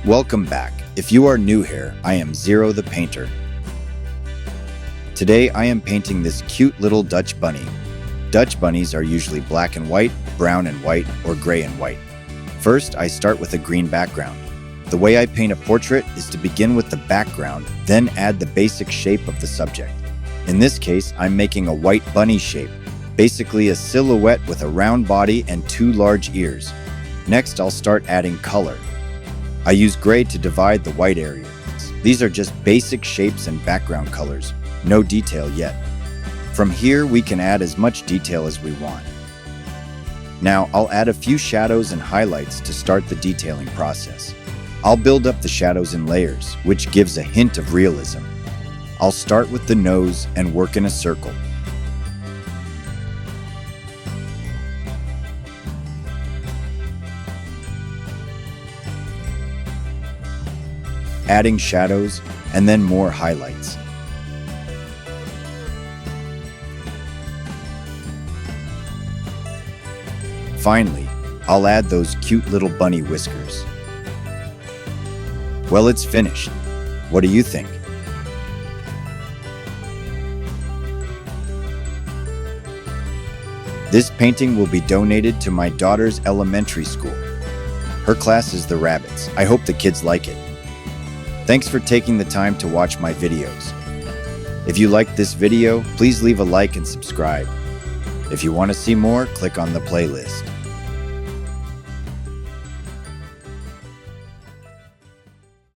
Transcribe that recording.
Welcome back. If you are new here, I am Zero the Painter. Today I am painting this cute little Dutch bunny. Dutch bunnies are usually black and white, brown and white, or gray and white. First, I start with a green background. The way I paint a portrait is to begin with the background, then add the basic shape of the subject. In this case, I'm making a white bunny shape, basically a silhouette with a round body and two large ears. Next, I'll start adding color. I use gray to divide the white areas. These are just basic shapes and background colors, no detail yet. From here, we can add as much detail as we want. Now, I'll add a few shadows and highlights to start the detailing process. I'll build up the shadows in layers, which gives a hint of realism. I'll start with the nose and work in a circle. Adding shadows, and then more highlights. Finally, I'll add those cute little bunny whiskers. Well, it's finished. What do you think? This painting will be donated to my daughter's elementary school. Her class is the rabbits. I hope the kids like it. Thanks for taking the time to watch my videos. If you liked this video, please leave a like and subscribe. If you want to see more, click on the playlist.